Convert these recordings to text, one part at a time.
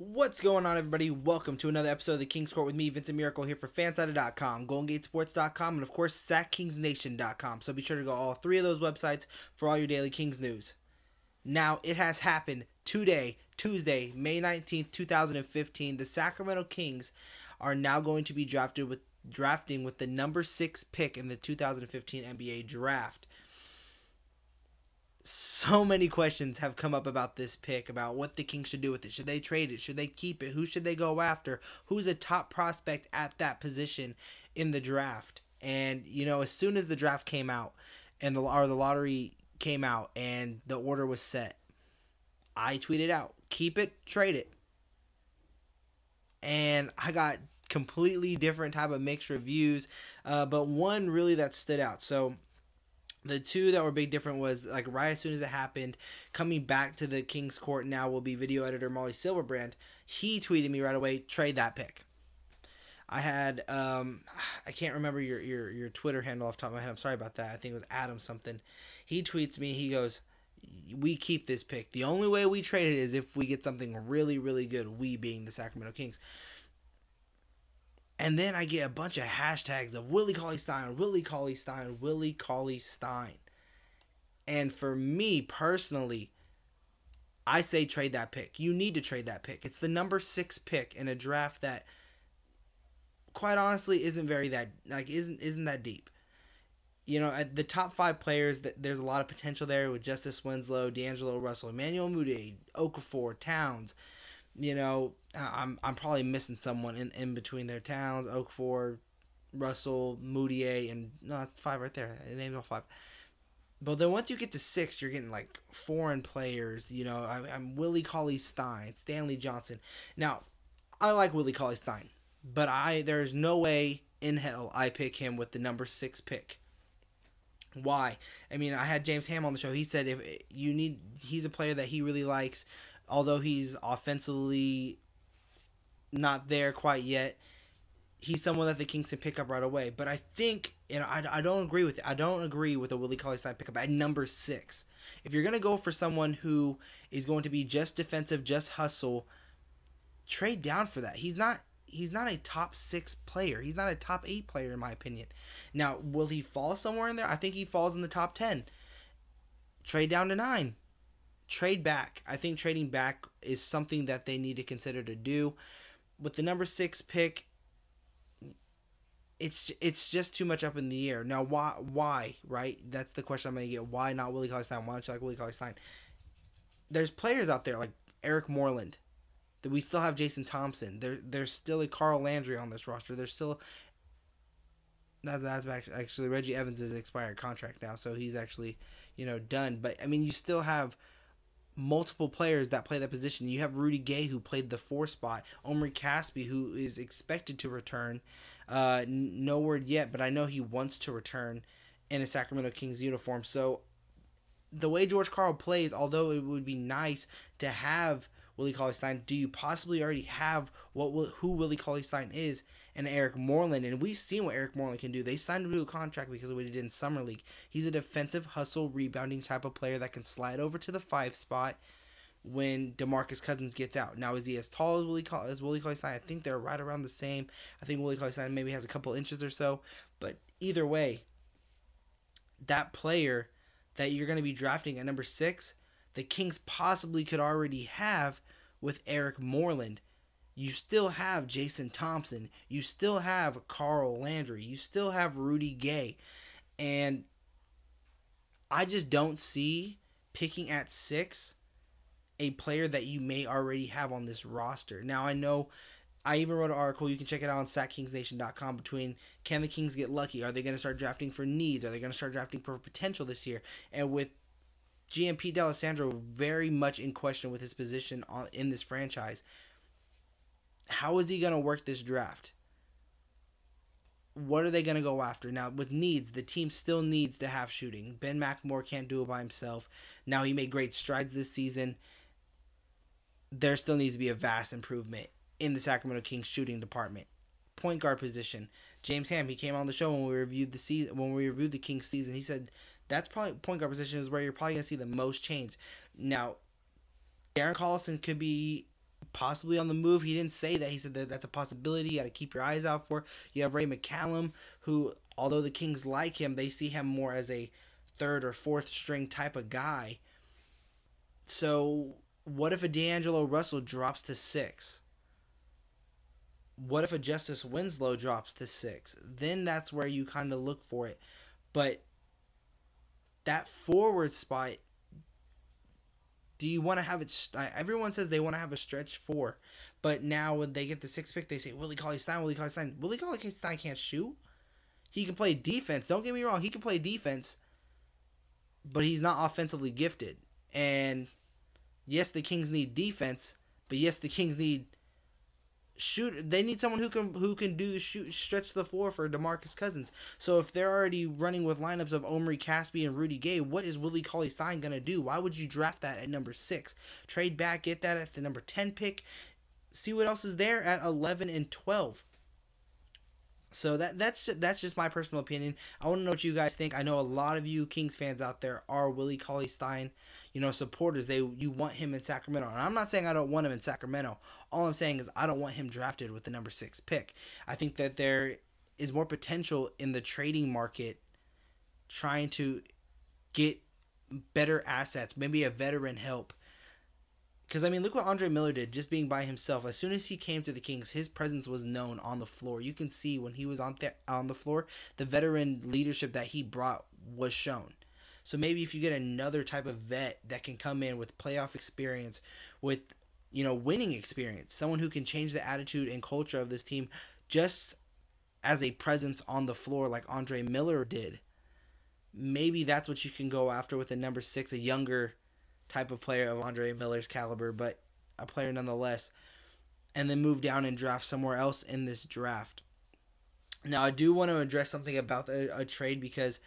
What's going on, everybody? Welcome to another episode of the Kings Court with me, Vincent Miracle, here for Fansided.com, GoldenGateSports.com, and of course, SacKingsNation.com. So be sure to go all three of those websites for all your daily Kings news. Now, it has happened today, Tuesday, May 19th, 2015. The Sacramento Kings are now going to be drafting with the number 6 pick in the 2015 NBA draft. So many questions have come up about this pick, about what the Kings should do with it. Should they trade it? Should they keep it? Who should they go after? Who's a top prospect at that position in the draft? And, as soon as the draft came out and the lottery came out and the order was set, I tweeted out, keep it, trade it. And I got completely different type of mixed reviews, but one really that stood out. So the two that were big different was, like, right as soon as it happened, coming back to the Kings Court now will be video editor Marley Silverbrand. He tweeted me right away, trade that pick. I had, I can't remember your Twitter handle off the top of my head. I'm sorry about that. I think it was Adam something. He tweets me, he goes, we keep this pick. The only way we trade it is if we get something really, really good, we being the Sacramento Kings. And then I get a bunch of hashtags of Wille-Cauley Stein, Wille-Cauley Stein, Wille-Cauley Stein. And for me personally, I say trade that pick. You need to trade that pick. It's the number 6 pick in a draft that, quite honestly, isn't that deep. At the top 5 players, there's a lot of potential there with Justise Winslow, D'Angelo Russell, Emmanuel Mudiay, Okafor, Towns. I'm probably missing someone in between their Towns, Okafor, Russell, Mudiay, and no, that's 5 right there. I named all 5. But then once you get to 6, you're getting like foreign players. I'm Wille-Cauley Stein, Stanley Johnson. Now, I like Wille-Cauley Stein, but there's no way in hell I pick him with the number 6 pick. Why? I mean, I had James Ham on the show. He said he's a player that he really likes. Although he's offensively not there quite yet, he's someone that the Kings can pick up right away. But I think, I don't agree with it. I don't agree with a Wille-Cauley Stein pickup at number 6. If you're going to go for someone who is going to be just defensive, just hustle, trade down for that. He's not a top 6 player. He's not a top 8 player, in my opinion. Now, will he fall somewhere in there? I think he falls in the top 10. Trade down to 9. Trade back. I think trading back is something that they need to consider to do. With the number 6 pick, it's just too much up in the air. Now, why, right? That's the question I'm going to get. Why not Wille-Cauley Stein? Why don't you like Wille-Cauley Stein? There's players out there like Eric Moreland. That we still have Jason Thompson. There's still a Carl Landry on this roster. There's still... That's actually Reggie Evans is an expired contract now, so he's actually, done. But, I mean, you still have multiple players that play that position. You have Rudy Gay, who played the 4 spot. Omri Caspi, who is expected to return. No word yet, but I know he wants to return in a Sacramento Kings uniform. So the way George Karl plays, although it would be nice to have Wille-Cauley Stein, do you possibly already have who Wille-Cauley Stein is and Eric Moreland? And we've seen what Eric Moreland can do. They signed him to a contract because of what he did in Summer League. He's a defensive hustle rebounding type of player that can slide over to the 5 spot when DeMarcus Cousins gets out. Now, is he as tall as Wille-Cauley Stein? I think they're right around the same. I think Wille-Cauley Stein maybe has a couple inches or so. But either way, that player that you're going to be drafting at number 6, the Kings possibly could already have with Eric Moreland. You still have Jason Thompson. You still have Carl Landry. You still have Rudy Gay. And I just don't see picking at 6 a player that you may already have on this roster. Now, I know I even wrote an article. You can check it out on SacKingsNation.com between, can the Kings get lucky? Are they going to start drafting for needs? Are they going to start drafting for potential this year? And with GM Pete D'Alessandro very much in question with his position in this franchise, how is he going to work this draft? What are they going to go after? Now, with needs, the team still needs to have shooting. Ben McLemore can't do it by himself. Now, he made great strides this season. There still needs to be a vast improvement in the Sacramento Kings shooting department. Point guard position. James Ham, he came on the show when we reviewed the Kings season. He said that's probably point guard position is where you're probably going to see the most change. Now, Darren Collison could be possibly on the move. He didn't say that. He said that that's a possibility. You got to keep your eyes out for. You have Ray McCallum, who, although the Kings like him, they see him more as a third or fourth string type of guy. So what if a D'Angelo Russell drops to 6? What if a Justise Winslow drops to 6? Then that's where you kind of look for it. But that forward spot, do you want to have it? Everyone says they want to have a stretch 4. But now when they get the 6th pick, they say, Wille-Cauley Stein, Wille-Cauley Stein. Wille-Cauley Stein can't shoot. He can play defense. Don't get me wrong. He can play defense. But he's not offensively gifted. And yes, the Kings need defense. But yes, the Kings need shoot. They need someone who can do stretch the floor for DeMarcus Cousins. So if they're already running with lineups of Omri Caspi and Rudy Gay, what is Wille-Cauley Stein gonna do? Why would you draft that at number 6? Trade back, get that at the number 10 pick. See what else is there at 11 and 12. So that's just my personal opinion. I want to know what you guys think. I know a lot of you Kings fans out there are Wille-Cauley Stein, supporters. You want him in Sacramento. And I'm not saying I don't want him in Sacramento. All I'm saying is I don't want him drafted with the number 6 pick. I think that there is more potential in the trading market trying to get better assets, maybe a veteran help. Because, look what Andre Miller did, just being by himself. As soon as he came to the Kings, his presence was known on the floor. You can see when he was on the floor, the veteran leadership that he brought was shown. So maybe if you get another type of vet that can come in with playoff experience, with, winning experience, someone who can change the attitude and culture of this team just as a presence on the floor like Andre Miller did, maybe that's what you can go after with the number 6, a younger type of player of Andre Miller's caliber, but a player nonetheless, and then move down and draft somewhere else in this draft. Now, I do want to address something about a trade, because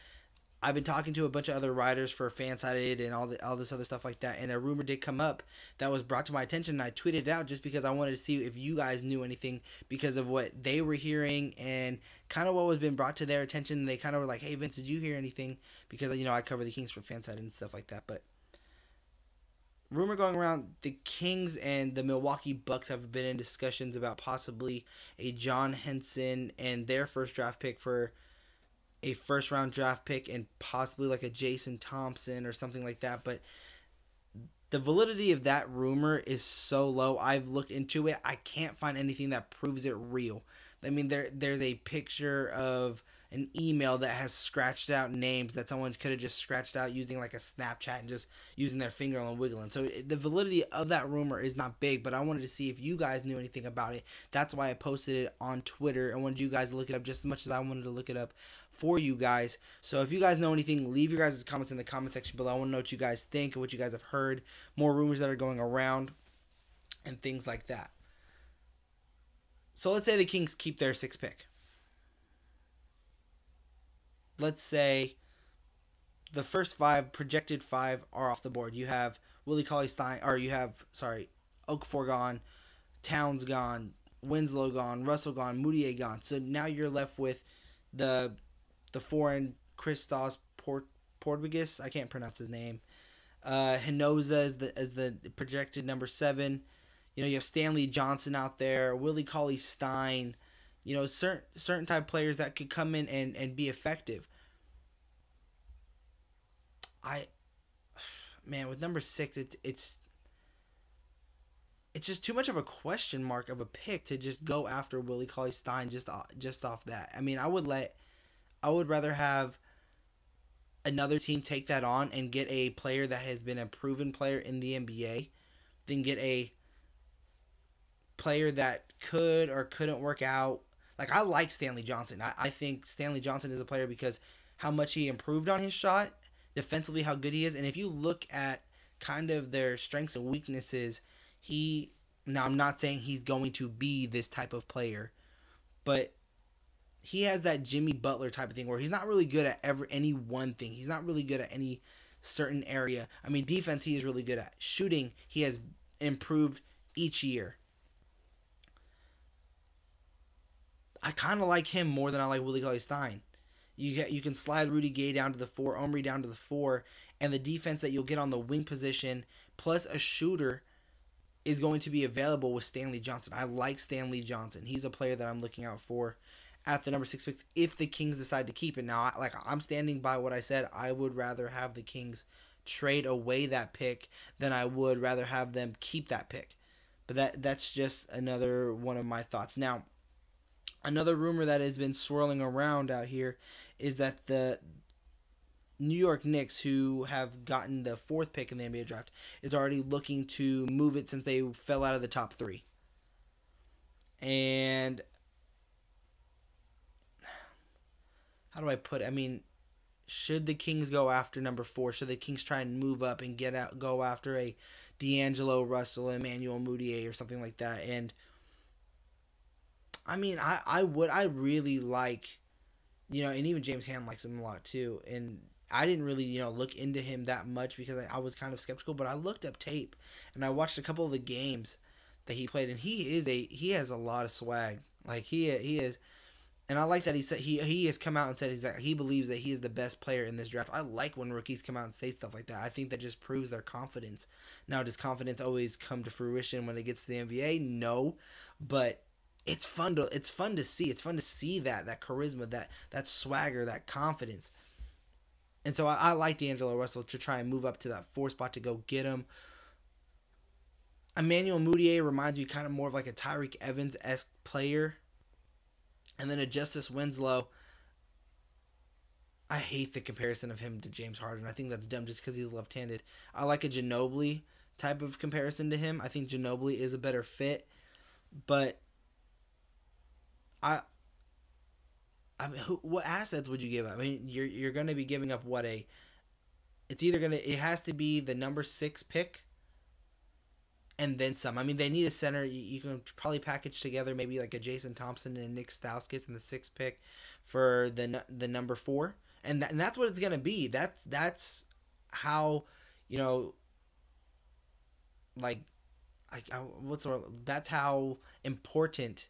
I've been talking to a bunch of other writers for Fansided and all this other stuff like that, and a rumor did come up that was brought to my attention, and I tweeted it out just because I wanted to see if you guys knew anything because of what they were hearing and kind of what was being brought to their attention. They kind of were like, hey, Vince, did you hear anything? Because, I cover the Kings for Fansided and stuff like that, but rumor going around, the Kings and the Milwaukee Bucks have been in discussions about possibly a John Henson and their first draft pick for a first round draft pick, and possibly like a Jason Thompson or something like that. But the validity of that rumor is so low. I've looked into it. I can't find anything that proves it real. There's a picture of an email that has scratched out names that someone could have just scratched out using like a Snapchat and just using their finger and wiggling. So the validity of that rumor is not big, but I wanted to see if you guys knew anything about it. That's why I posted it on Twitter. I wanted you guys to look it up just as much as I wanted to look it up for you guys. So if you guys know anything, leave your guys' comments in the comment section below. I want to know what you guys think and what you guys have heard, more rumors that are going around, and things like that. So let's say the Kings keep their 6th pick. Let's say the first 5, projected 5, are off the board. You have Wille-Cauley Stein, or you have, Okafor gone, Towns gone, Winslow gone, Russell gone, Moutier gone. So now you're left with the foreign Christos Porzingis. I can't pronounce his name. Hinoza as the projected number 7. You have Stanley Johnson out there, Wille-Cauley Stein. Certain type of players that could come in and be effective. With number 6, it's just too much of a question mark of a pick to just go after Wille-Cauley Stein just off that. I would rather have another team take that on and get a player that has been a proven player in the NBA than get a player that could or couldn't work out. I like Stanley Johnson. I think Stanley Johnson is a player because how much he improved on his shot, defensively how good he is. And if you look at kind of their strengths and weaknesses, now I'm not saying he's going to be this type of player, but he has that Jimmy Butler type of thing where he's not really good at any one thing. He's not really good at any certain area. Defense he is really good at. Shooting, he has improved each year. I kind of like him more than I like Wille-Cauley Stein. You can slide Rudy Gay down to the 4, Omri down to the 4, and the defense that you'll get on the wing position, plus a shooter, is going to be available with Stanley Johnson. I like Stanley Johnson. He's a player that I'm looking out for at the number 6 picks if the Kings decide to keep it. Now, I'm standing by what I said. I would rather have the Kings trade away that pick than I would rather have them keep that pick. But that's just another one of my thoughts. Now, another rumor that has been swirling around out here is that the New York Knicks, who have gotten the 4th pick in the NBA draft, is already looking to move it since they fell out of the top 3. And how do I put it? I mean, should the Kings go after number 4? Should the Kings try and move up and go after a D'Angelo Russell, Emmanuel Mudiay, or something like that? And I mean, I really like, and even James Ham likes him a lot too. And I didn't really, look into him that much because I was kind of skeptical, but I looked up tape and I watched a couple of the games that he played, and he has a lot of swag. Like he is, and I like that he said he has come out and said he believes that he is the best player in this draft. I like when rookies come out and say stuff like that. I think that just proves their confidence. Now, does confidence always come to fruition when it gets to the NBA? No, but it's fun to see. It's fun to see that charisma, that swagger, that confidence. And so I like D'Angelo Russell to try and move up to that 4 spot to go get him. Emmanuel Mudiay reminds me kind of more of like a Tyreke Evans-esque player. And then a Justise Winslow. I hate the comparison of him to James Harden. I think that's dumb just because he's left-handed. I like a Ginobili type of comparison to him. I think Ginobili is a better fit. But I mean, what assets would you give up? I mean, you're going to be giving up it has to be the number 6 pick and then some. I mean, they need a center. You can probably package together maybe like a Jason Thompson and Nick Stauskas in the 6th pick for the number 4. And that's what it's going to be. That's how, that's how important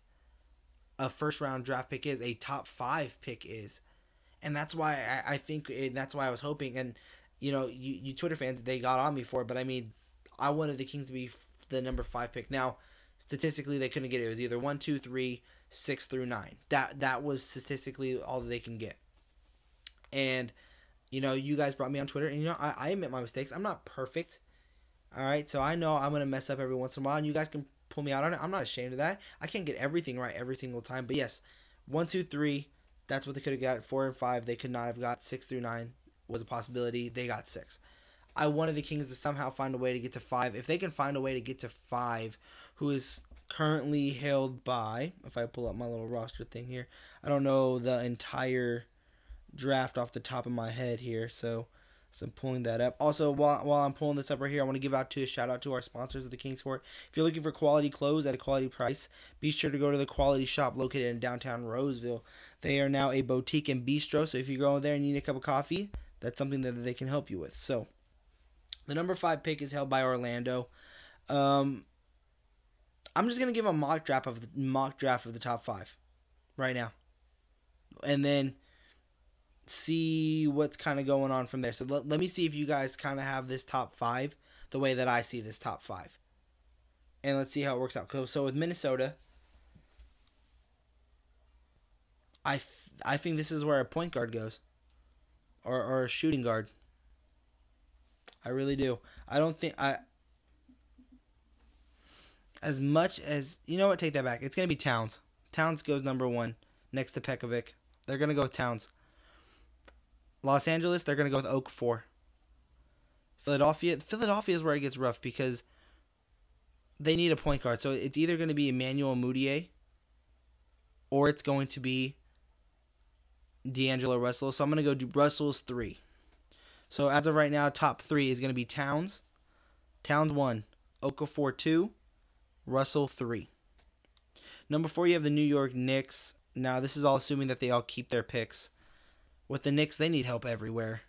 a first round draft pick is, a top 5 pick is. And that's why I think that's why I was hoping. And you Twitter fans, they got on me for it, but I mean, I wanted the Kings to be the number 5 pick. Now, statistically, they couldn't get it. It was either 1, 2, 3, 6 through 9. That was statistically all that they can get. And you guys brought me on Twitter, and I admit my mistakes. I'm not perfect. All right, so I know I'm gonna mess up every once in a while, and you guys can pull me out on it. I'm not ashamed of that. I can't get everything right every single time, but yes, 1, 2, 3, that's what they could have got. 4 and 5, they could not have got. 6 through 9 was a possibility. They got 6. I wanted the Kings to somehow find a way to get to 5. If they can find a way to get to 5, who is currently held by, if I pull up my little roster thing here, I don't know the entire draft off the top of my head here, so I'm pulling that up. Also, while I'm pulling this up right here, I want to give a shout out to our sponsors of the Kings Court. If you're looking for quality clothes at a quality price, be sure to go to the Quality Shop located in downtown Roseville. They are now a boutique and bistro, so if you go there and need a cup of coffee, that's something that they can help you with. So, the number 5 pick is held by Orlando. I'm just gonna give a mock draft of the top 5 right now, and then see what's kind of going on from there. So let me see if you guys kind of have this top 5 the way that I see this top 5, and let's see how it works out. So with Minnesota, I think this is where a point guard goes, or a shooting guard. I really do. I don't think as much as, you know what, take that back. It's going to be Towns. Towns goes number 1 next to Pekovic. They're going to go with Towns. Los Angeles, they're going to go with Okafor. Philadelphia is where it gets rough because they need a point guard. So it's either going to be Emmanuel Mudiay or it's going to be D'Angelo Russell. So I'm going to go do Russell's 3. So as of right now, top 3 is going to be Towns. Towns 1, Okafor 2, Russell 3. Number 4, you have the New York Knicks. Now, this is all assuming that they all keep their picks. With the Knicks, they need help everywhere.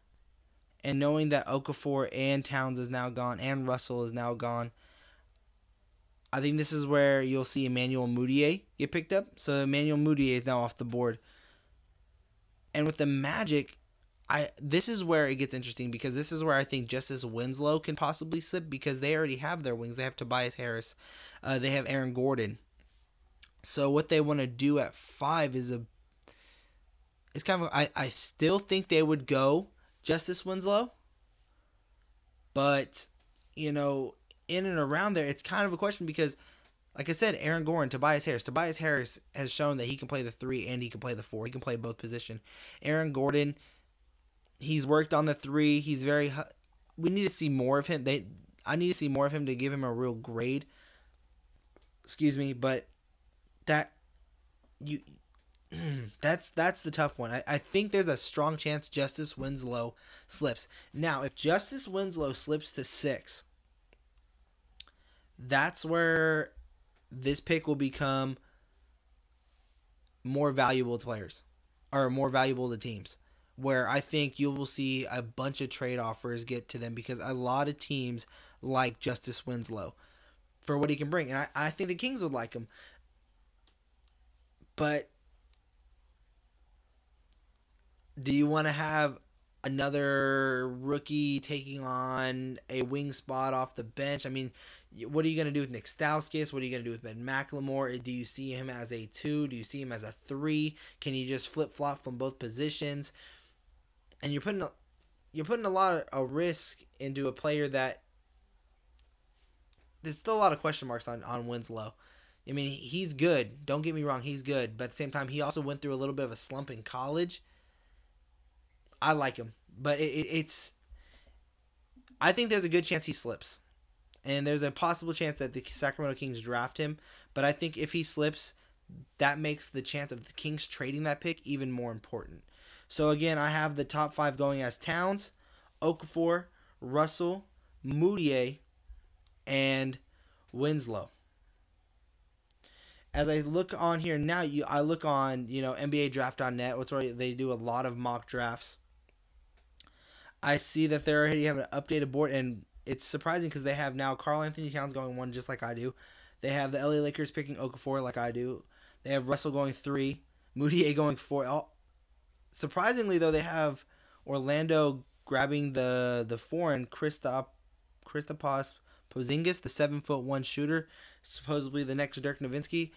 And knowing that Okafor and Towns is now gone and Russell is now gone, I think this is where you'll see Emmanuel Mudiay get picked up. So Emmanuel Mudiay is now off the board. And with the Magic, this is where it gets interesting, because this is where I think Justise Winslow can possibly slip, because they already have their wings. They have Tobias Harris, they have Aaron Gordon. So what they want to do at 5 is it's kind of, I still think they would go Justise Winslow, but in and around there, it's kind of a question, because like I said, Aaron Gordon, Tobias Harris. Tobias Harris has shown that he can play the 3 and he can play the 4. He can play both positions. Aaron Gordon, he's worked on the 3. He's very. We need to see more of him. I need to see more of him to give him a real grade. Excuse me, but that's the tough one. I think there's a strong chance Justise Winslow slips. Now, if Justise Winslow slips to 6, that's where this pick will become more valuable to players, or more valuable to teams, where I think you will see a bunch of trade offers get to them, because a lot of teams like Justise Winslow for what he can bring. And I think the Kings would like him. But do you want to have another rookie taking on a wing spot off the bench? I mean, what are you going to do with Nick Stauskas? What are you going to do with Ben McLemore? Do you see him as a 2? Do you see him as a 3? Can you just flip-flop from both positions? And you're putting a lot of risk into a player that there's still a lot of question marks on Winslow. I mean, he's good. Don't get me wrong, he's good. But at the same time, he also went through a little bit of a slump in college. I like him. But I think there's a good chance he slips. And there's a possible chance that the Sacramento Kings draft him. But I think if he slips, that makes the chance of the Kings trading that pick even more important. So again, I have the top 5 going as Towns, Okafor, Russell, Moutier, and Winslow. As I look on here now, I look on NBA Draft.net, which they do a lot of mock drafts. I see that they already have an updated board, and it's surprising because they have now Karl-Anthony Towns going 1 just like I do. They have the LA Lakers picking Okafor like I do. They have Russell going 3, Moutier going 4. Surprisingly, though, they have Orlando grabbing the 4 and Kristaps Porzingis, the 7'1" shooter, supposedly the next Dirk Nowitzki,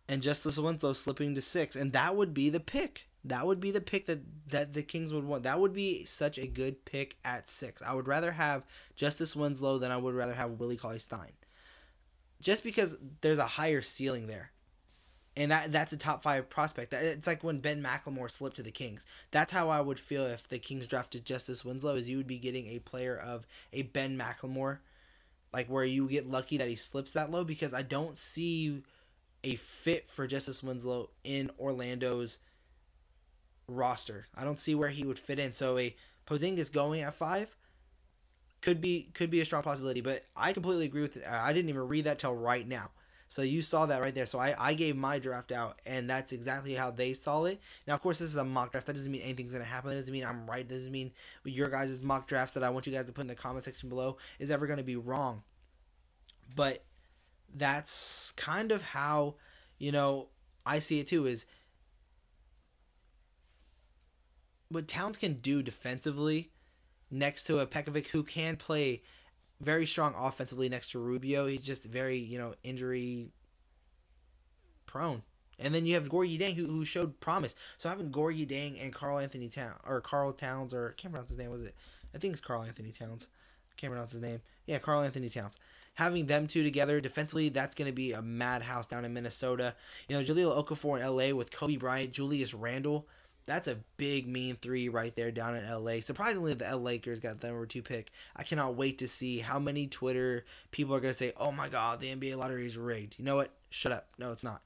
and Justise Winslow slipping to 6, and that would be the pick. That would be the pick that the Kings would want. That would be such a good pick at 6. I would rather have Justise Winslow than I would rather have Wille-Cauley Stein, just because there's a higher ceiling there. And that's a top 5 prospect. It's like when Ben McLemore slipped to the Kings. That's how I would feel if the Kings drafted Justise Winslow, is you would be getting a player of a Ben McLemore, like where you get lucky that he slips that low, because I don't see a fit for Justise Winslow in Orlando's roster. I don't see where he would fit in. So a Porzingis going at 5 could be a strong possibility, but I completely agree with it. I didn't even read that till right now. So you saw that right there. So I gave my draft out, and that's exactly how they saw it. Now, of course, this is a mock draft. That doesn't mean anything's going to happen. That doesn't mean I'm right. That doesn't mean your guys' mock drafts that I want you guys to put in the comment section below is ever going to be wrong. But that's kind of how, I see it too, is what Towns can do defensively next to a Pekovic who can play very strong offensively next to Rubio. He's just very, injury prone. And then you have Gorgui Dieng who showed promise. So having Gorgui Dieng and Karl-Anthony Towns, or Carl Towns, or I can't pronounce his name, was it? I think it's Karl-Anthony Towns. I can't pronounce his name. Yeah, Karl-Anthony Towns. Having them two together defensively, that's going to be a madhouse down in Minnesota. Jahlil Okafor in LA with Kobe Bryant, Julius Randle. That's a big, mean 3 right there down in LA. Surprisingly, the LA Lakers got the number 2 pick. I cannot wait to see how many Twitter people are going to say, oh my God, the NBA lottery is rigged. You know what? Shut up. No, it's not.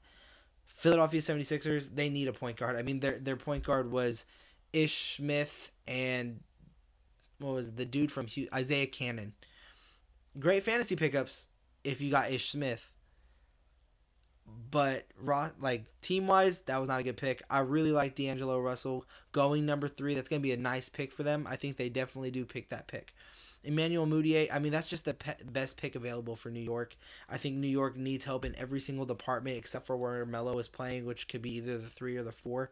Philadelphia 76ers, they need a point guard. I mean, their point guard was Ish Smith and what was it, the dude from Isaiah Cannon. Great fantasy pickups if you got Ish Smith. But team-wise, that was not a good pick. I really like D'Angelo Russell going number 3. That's going to be a nice pick for them. I think they definitely do pick that pick. Emmanuel Mudiay, I mean, that's just the best pick available for New York. I think New York needs help in every single department except for where Melo is playing, which could be either the 3 or the 4.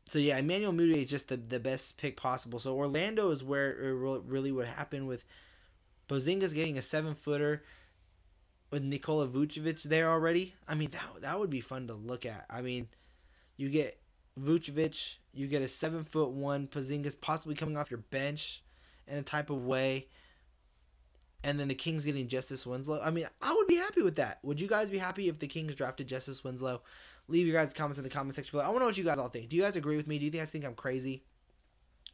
So yeah, Emmanuel Mudiay is just the best pick possible. So Orlando is where it really would happen with Porzingis getting a 7-footer with Nikola Vucevic there already. I mean, that would be fun to look at. I mean, you get Vucevic, you get a 7'1" Porzingis possibly coming off your bench in a type of way, and then the Kings getting Justise Winslow. I mean, I would be happy with that. Would you guys be happy if the Kings drafted Justise Winslow? Leave your guys' comments in the comment section below. I want to know what you guys all think. Do you guys agree with me? Do you guys think I'm crazy?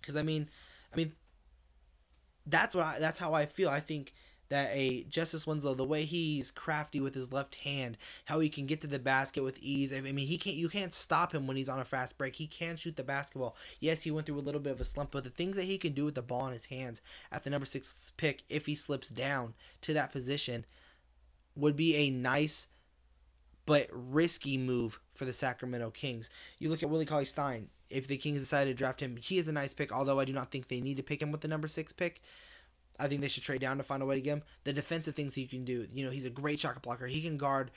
Because I mean, that's how I feel. I think that a Justise Winslow, the way he's crafty with his left hand, how he can get to the basket with ease. I mean, you can't stop him when he's on a fast break. He can shoot the basketball. Yes, he went through a little bit of a slump, but the things that he can do with the ball in his hands at the number 6 pick, if he slips down to that position, would be a nice but risky move for the Sacramento Kings. You look at Wille-Cauley Stein. If the Kings decided to draft him, he is a nice pick, although I do not think they need to pick him with the number 6 pick. I think they should trade down to find a way to get him. The defensive things he can do, he's a great shot blocker. He can guard,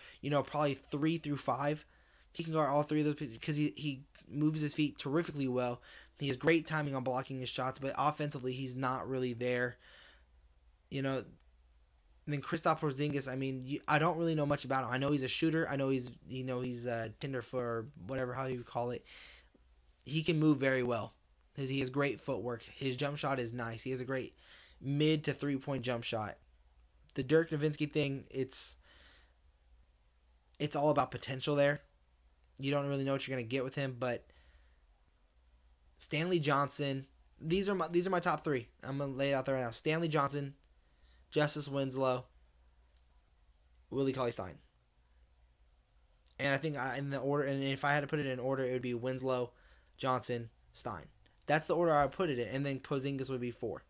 probably 3 through 5. He can guard all 3 of those because he moves his feet terrifically well. He has great timing on blocking his shots, but offensively he's not really there. And then Kristaps Porzingis, I mean, I don't really know much about him. I know he's a shooter. I know he's Tinder for whatever, how you call it. He can move very well. He has great footwork. His jump shot is nice. He has a great mid to 3-point jump shot. The Dirk Nowitzki thing, it's all about potential there. You don't really know what you're gonna get with him, but Stanley Johnson. These are my top 3. I'm gonna lay it out there right now. Stanley Johnson, Justise Winslow, Wille-Cauley Stein. And I think in the order, and if I had to put it in order, it would be Winslow, Johnson, Stein. That's the order I would put it in, and then Porzingis would be 4.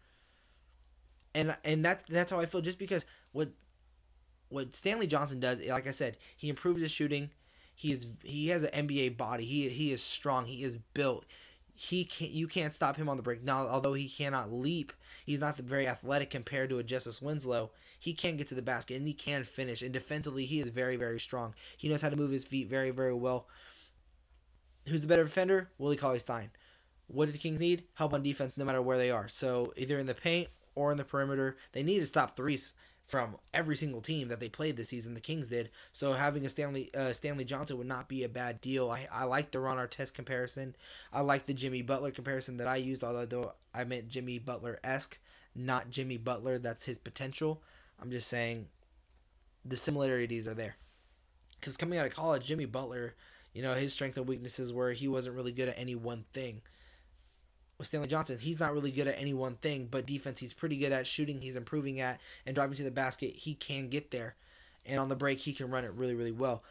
And that's how I feel. Just because what Stanley Johnson does, like I said, he improves his shooting. He has an NBA body. He is strong. He is built. You can't stop him on the break. Now, although he cannot leap, he's not very athletic compared to a Justise Winslow. He can get to the basket and he can finish. And defensively, he is very, very strong. He knows how to move his feet very, very well. Who's the better defender? Wille-Cauley Stein. What do the Kings need? Help on defense no matter where they are. So either in the paint or in the perimeter, they need to stop threes from every single team that they played this season. The Kings did. So having a Stanley Johnson would not be a bad deal. I like the Ron Artest comparison. I like the Jimmy Butler comparison that I used, although I meant Jimmy Butler-esque, not Jimmy Butler. That's his potential. I'm just saying the similarities are there. Because coming out of college, Jimmy Butler, his strengths and weaknesses were he wasn't really good at any one thing. With Stanley Johnson, he's not really good at any one thing, but defense he's pretty good at, shooting he's improving at, and driving to the basket he can get there. And on the break he can run it really, really well.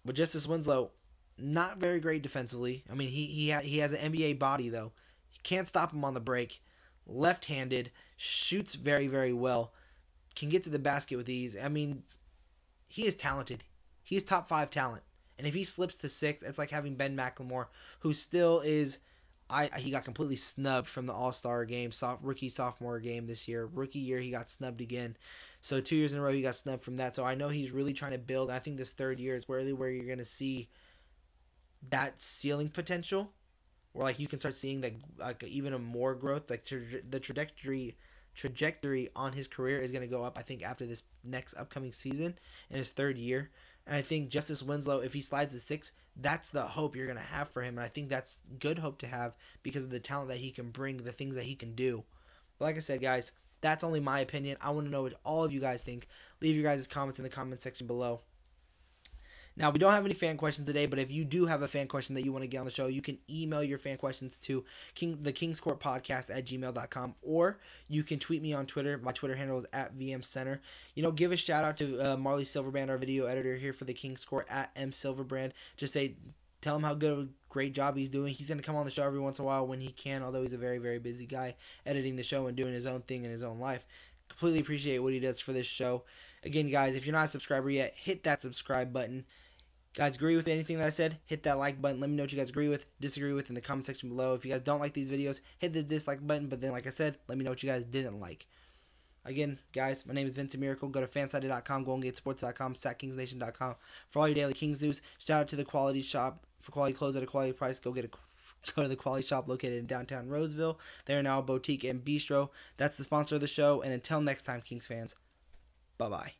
But Justise Winslow, not very great defensively. I mean, he has an NBA body though. You can't stop him on the break. Left-handed, shoots very, very well, can get to the basket with ease. I mean, he is talented. He's top 5 talent. And if he slips to 6, it's like having Ben McLemore, who still is... he got completely snubbed from the All-Star game, rookie-sophomore game this year. Rookie year, he got snubbed again. So 2 years in a row, he got snubbed from that. So I know he's really trying to build. I think this third year is really where you're going to see that ceiling potential, where you can start seeing even a more growth. The trajectory on his career is going to go up, I think, after this next upcoming season in his third year. And I think Justise Winslow, if he slides to 6, that's the hope you're going to have for him. And I think that's good hope to have because of the talent that he can bring, the things that he can do. But like I said, guys, that's only my opinion. I want to know what all of you guys think. Leave your guys' comments in the comment section below. Now, we don't have any fan questions today, but if you do have a fan question that you want to get on the show, you can email your fan questions to the Kings Court Podcast at gmail.com, or you can tweet me on Twitter. My Twitter handle is @VMCenter. Give a shout out to Marley Silverbrand, our video editor here for the Kings Court, @MSilverbrand. Just tell him how great job he's doing. He's going to come on the show every once in a while when he can, although he's a very, very busy guy editing the show and doing his own thing in his own life. Completely appreciate what he does for this show. Again, guys, if you're not a subscriber yet, hit that subscribe button. Guys, agree with anything that I said, hit that like button. Let me know what you guys agree with, disagree with in the comment section below. If you guys don't like these videos, hit the dislike button. But then, like I said, let me know what you guys didn't like. Again, guys, my name is Vincent Miracle. Go to fansided.com, goldengatesports.com, sackkingsnation.com for all your daily Kings news. Shout out to the Quality Shop for quality clothes at a quality price. Go get a go to the Quality Shop located in downtown Roseville. They are now a boutique and bistro. That's the sponsor of the show. And until next time, Kings fans, bye-bye.